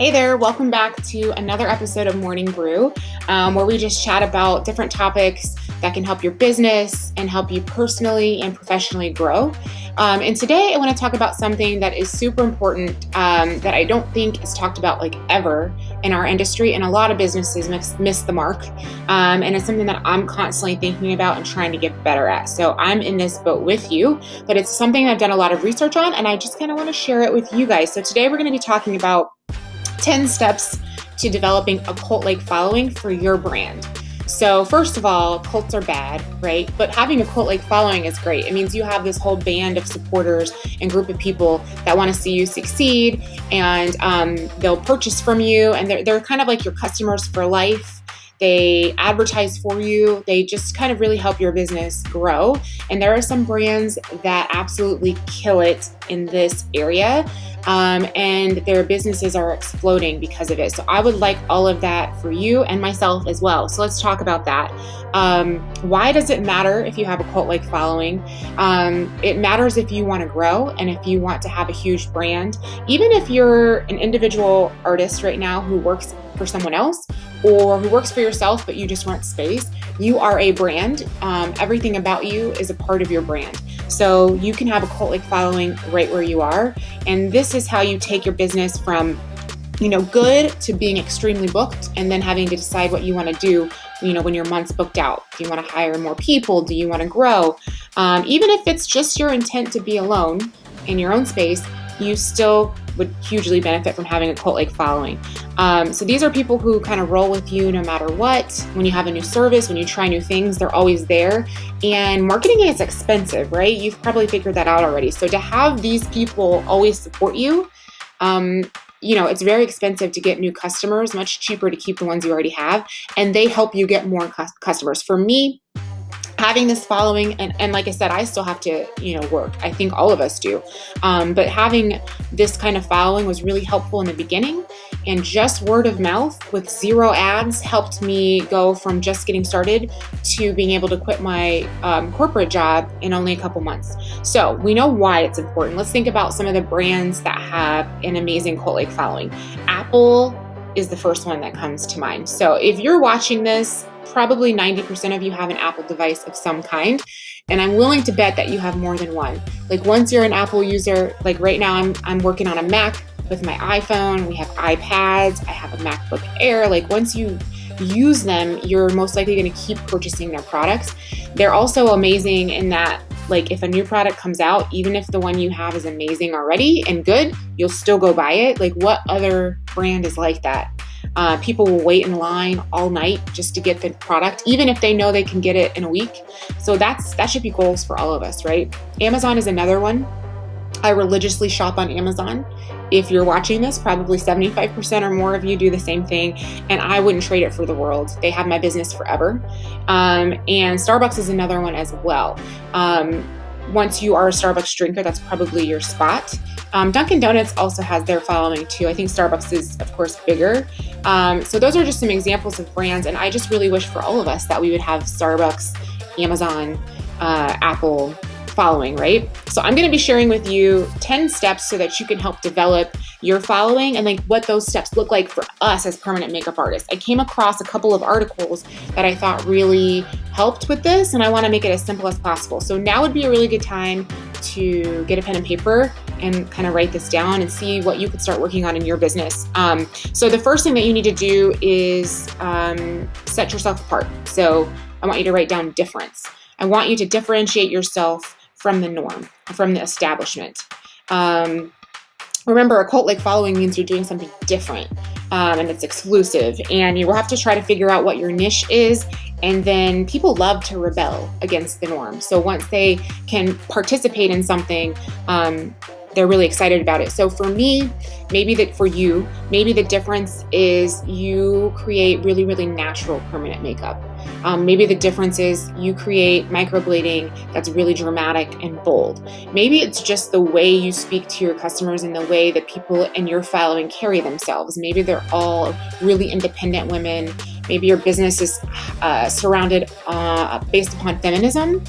Hey there, welcome back to another episode of Morning Brew, where we just chat about different topics that can help your business and help you personally and professionally grow. And today I want to talk about something that is super important that I don't think is talked about ever in our industry, and a lot of businesses miss the mark. And it's something that I'm constantly thinking about and trying to get better at. So I'm in this boat with you, but it's something I've done a lot of research on, and I just kind of want to share it with you guys. So today we're going to be talking about 10 steps to developing a cult-like following for your brand. So first of all, cults are bad, right? But having a cult-like following is great. It means you have this whole band of supporters and group of people that want to see you succeed, and they'll purchase from you, and they're kind of like your customers for life. They advertise for you. They just kind of really help your business grow. And there are some brands that absolutely kill it in this area. And their businesses are exploding because of it. So I would like all of that for you and myself as well. So let's talk about that. Why does it matter if you have a cult-like following? It matters if you want to grow and if you want to have a huge brand. Even if you're an individual artist right now who works for someone else or who works for yourself, but you just rent space, you are a brand. Everything about you is a part of your brand. So you can have a cult-like following right where you are. And this is how you take your business from, good to being extremely booked, and then having to decide what you want to do, when your month's booked out. Do you want to hire more people? Do you want to grow? Even if it's just your intent to be alone in your own space, you still would hugely benefit from having a cult-like following. So these are people who kind of roll with you no matter what. When you have a new service, when you try new things, they're always there. And marketing is expensive, right? You've probably figured that out already. So to have these people always support you, it's very expensive to get new customers, much cheaper to keep the ones you already have. And they help you get more customers. For me, having this following, and like I said, I still have to, work. I think all of us do. But having this kind of following was really helpful in the beginning. And just word of mouth with 0 ads helped me go from just getting started to being able to quit my corporate job in only a couple months. So we know why it's important. Let's think about some of the brands that have an amazing cult-like following. Apple is the first one that comes to mind. So if you're watching this, probably 90% of you have an Apple device of some kind. And I'm willing to bet that you have more than one. Once you're an Apple user, right now I'm working on a Mac with my iPhone. We have iPads. I have a MacBook Air. Once you use them, you're most likely going to keep purchasing their products. They're also amazing in that, if a new product comes out, even if the one you have is amazing already and good, you'll still go buy it. What other brand is like that? People will wait in line all night just to get the product, even if they know they can get it in a week. So that should be goals for all of us, right? Amazon is another one. I religiously shop on Amazon. If you're watching this, probably 75% or more of you do the same thing, and I wouldn't trade it for the world. They have my business forever. And Starbucks is another one as well. Once you are a Starbucks drinker, that's probably your spot. Dunkin' Donuts also has their following too. I think Starbucks is, of course, bigger. So those are just some examples of brands, and I just really wish for all of us that we would have Starbucks, Amazon, Apple following, right? So I'm going to be sharing with you 10 steps so that you can help develop your following and what those steps look like for us as permanent makeup artists. I came across a couple of articles that I thought really helped with this, and I want to make it as simple as possible. So now would be a really good time to get a pen and paper and kind of write this down and see what you could start working on in your business. So the first thing that you need to do is set yourself apart. So I want you to write down difference. I want you to differentiate yourself from the norm, from the establishment. Remember, a cult-like following means you're doing something different, and it's exclusive, and you will have to try to figure out what your niche is, and then people love to rebel against the norm. So once they can participate in something, they're really excited about it. So for me, maybe the difference is you create really, really natural permanent makeup. Maybe the difference is you create microblading that's really dramatic and bold. Maybe it's just the way you speak to your customers and the way that people in your following carry themselves. Maybe they're all really independent women. Maybe your business is surrounded based upon feminism.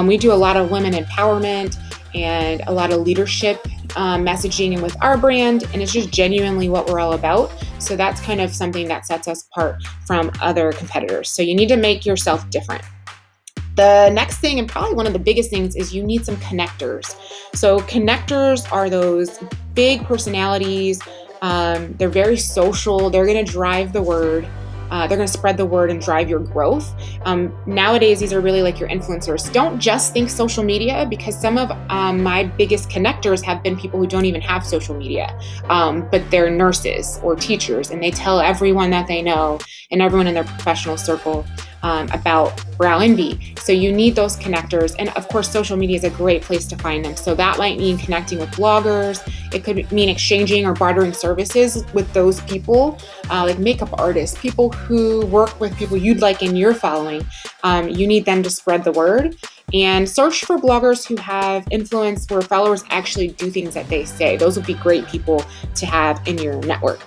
We do a lot of women empowerment and a lot of leadership messaging and with our brand, and it's just genuinely what we're all about. So that's kind of something that sets us apart from other competitors. So you need to make yourself different. The next thing, and probably one of the biggest things, is you need some connectors. So connectors are those big personalities. They're very social. They're going to drive the word. They're going to spread the word and drive your growth. Nowadays, these are really like your influencers. Don't just think social media, because some of my biggest connectors have been people who don't even have social media, but they're nurses or teachers, and they tell everyone that they know and everyone in their professional circle about brow envy. So you need those connectors. And of course, social media is a great place to find them. So that might mean connecting with bloggers. It could mean exchanging or bartering services with those people, like makeup artists, people who work with people you'd like in your following. You need them to spread the word. And search for bloggers who have influence where followers actually do things that they say. Those would be great people to have in your network.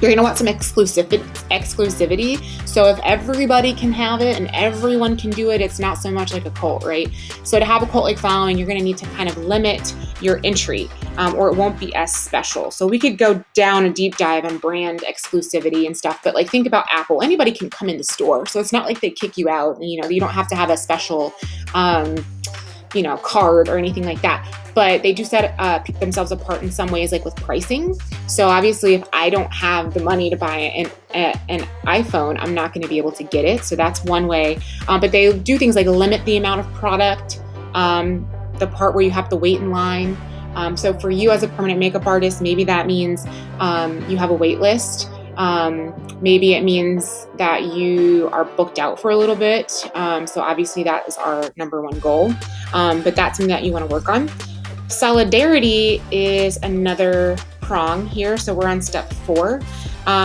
You're going to want some exclusivity. So if everybody can have it and everyone can do it, it's not so much like a cult, right? So to have a cult-like following, you're going to need to kind of limit your entry, or it won't be as special. So we could go down a deep dive on brand exclusivity and stuff, but like think about Apple. Anybody can come in the store. So it's not like they kick you out. You don't have to have a special card or anything like that. But they do set themselves apart in some ways, like with pricing. So obviously, if I don't have the money to buy an iPhone, I'm not going to be able to get it. So that's one way. But they do things like limit the amount of product, the part where you have to wait in line. So for you as a permanent makeup artist, maybe that means you have a wait list. Maybe it means that you are booked out for a little bit. So obviously that is our number one goal. But that's something that you want to work on. Solidarity is another prong here. So we're on step 4.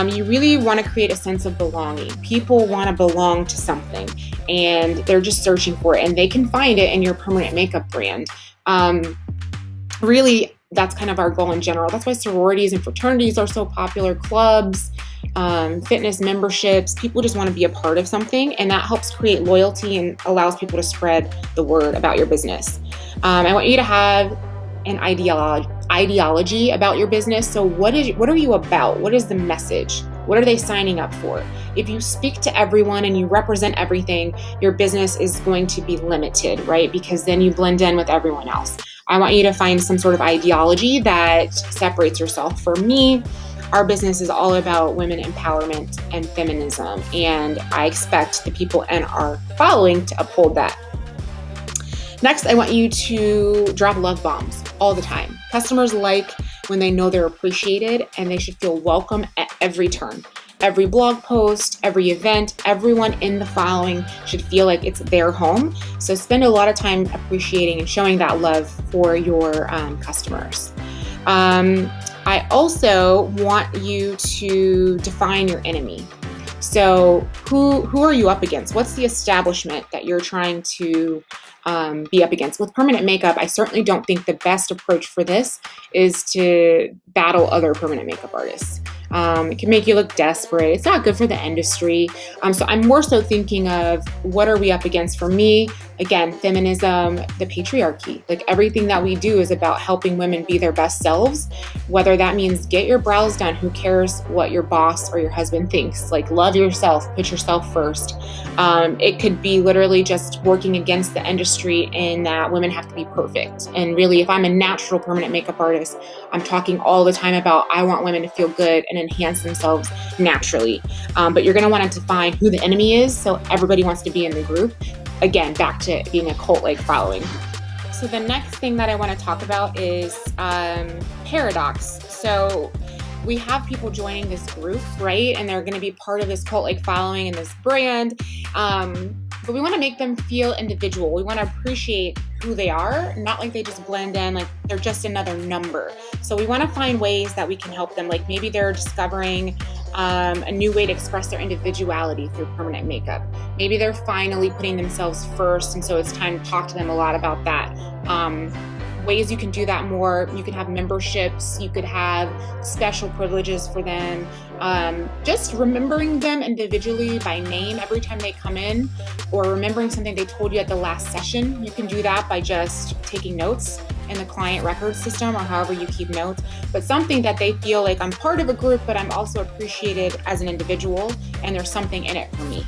You really want to create a sense of belonging. People want to belong to something, and they're just searching for it, and they can find it in your permanent makeup brand. Really, that's kind of our goal in general. That's why sororities and fraternities are so popular, clubs, fitness memberships. People just want to be a part of something, and that helps create loyalty and allows people to spread the word about your business. I want you to have an ideology about your business. So what are you about? What is the message? What are they signing up for? If you speak to everyone and you represent everything, your business is going to be limited, right? Because then you blend in with everyone else. I want you to find some sort of ideology that separates yourself. For me, our business is all about women empowerment and feminism, and I expect the people in our following to uphold that. Next, I want you to drop love bombs all the time. Customers like when they know they're appreciated, and they should feel welcome at every turn. Every blog post, every event, everyone in the following should feel like it's their home. So spend a lot of time appreciating and showing that love for your customers. I also want you to define your enemy. So who are you up against? What's the establishment that you're trying to be up against? With permanent makeup, I certainly don't think the best approach for this is to battle other permanent makeup artists. It can make you look desperate. It's not good for the industry. So I'm more so thinking of what are we up against? For me, again, feminism, the patriarchy. Like everything that we do is about helping women be their best selves, whether that means get your brows done. Who cares what your boss or your husband thinks? Like love yourself, put yourself first. It could be literally just working against the industry in that women have to be perfect. And really, if I'm a natural permanent makeup artist, I'm talking all the time about I want women to feel good and enhance themselves naturally. But you're going to want to define who the enemy is, so everybody wants to be in the group. Again, back to being a cult-like following. So the next thing that I want to talk about is paradox. So we have people joining this group, right? And they're going to be part of this cult-like following and this brand. But we want to make them feel individual. We want to appreciate who they are, not like they just blend in, like they're just another number. So we want to find ways that we can help them. Like maybe they're discovering a new way to express their individuality through permanent makeup. Maybe they're finally putting themselves first, and so it's time to talk to them a lot about that. Ways you can do that more. You can have memberships. You could have special privileges for them. Just remembering them individually by name every time they come in, or remembering something they told you at the last session. You can do that by just taking notes. in the client record system or however you keep notes, but something that they feel like I'm part of a group, but I'm also appreciated as an individual and there's something in it for me.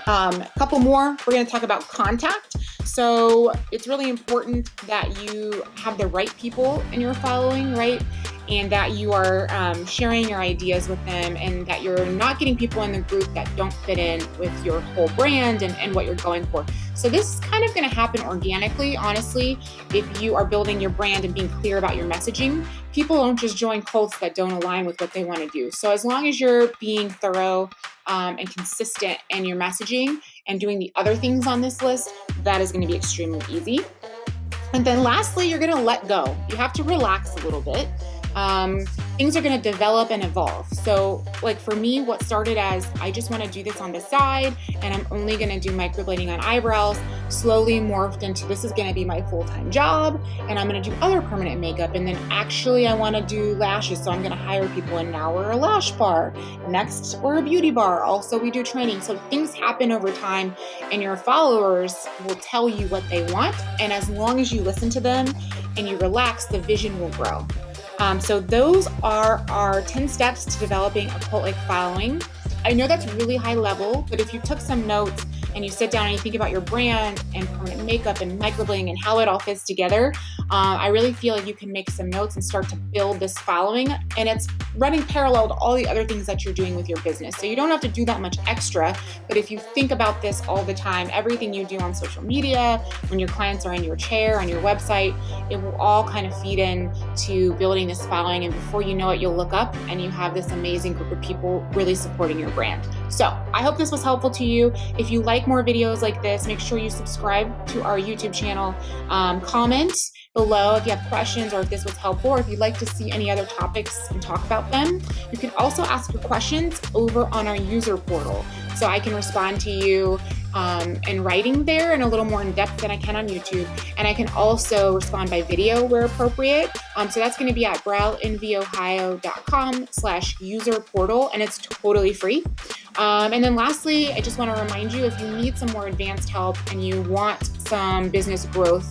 A couple more, we're going to talk about contact. So it's really important that you have the right people in your following, right? And that you are sharing your ideas with them, and that you're not getting people in the group that don't fit in with your whole brand and what you're going for. So this is kind of going to happen organically, honestly, if you are building your brand and being clear about your messaging. People don't just join cults that don't align with what they want to do. So as long as you're being thorough and consistent in your messaging and doing the other things on this list, that is going to be extremely easy. And then lastly, you're going to let go. You have to relax a little bit. Things are going to develop and evolve. So like for me, what started as I just want to do this on the side and I'm only going to do microblading on eyebrows, slowly morphed into this is going to be my full-time job and I'm going to do other permanent makeup. And then actually I want to do lashes. So I'm going to hire people, and now we're a lash bar. Next, we're a beauty bar. Also, we do training. So things happen over time and your followers will tell you what they want. And as long as you listen to them and you relax, the vision will grow. So those are our 10 steps to developing a cult-like following. I know that's really high level, but if you took some notes and you sit down and you think about your brand and permanent makeup and microblading and how it all fits together, I really feel like you can make some notes and start to build this following. And it's running parallel to all the other things that you're doing with your business. So you don't have to do that much extra, but if you think about this all the time, everything you do on social media, when your clients are in your chair, on your website, it will all kind of feed in to building this following. And before you know it, you'll look up and you have this amazing group of people really supporting your brand. So I hope this was helpful to you. If you like more videos like this, make sure you subscribe to our YouTube channel. Comment below if you have questions or if this was helpful, or if you'd like to see any other topics and talk about them. You can also ask your questions over on our user portal. So I can respond to you in writing there and a little more in depth than I can on YouTube. And I can also respond by video where appropriate. So that's going to be at browenvyohio.com/user portal, and it's totally free. And then lastly, I just want to remind you, if you need some more advanced help and you want some business growth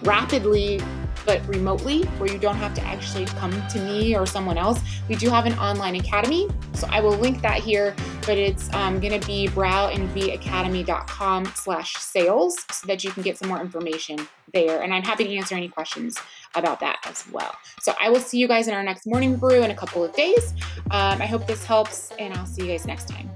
rapidly but remotely, where you don't have to actually come to me or someone else, we do have an online academy. So I will link that here, but it's going to be browenvacademy.com/sales so that you can get some more information there. And I'm happy to answer any questions about that as well. So I will see you guys in our next morning brew in a couple of days. I hope this helps, and I'll see you guys next time.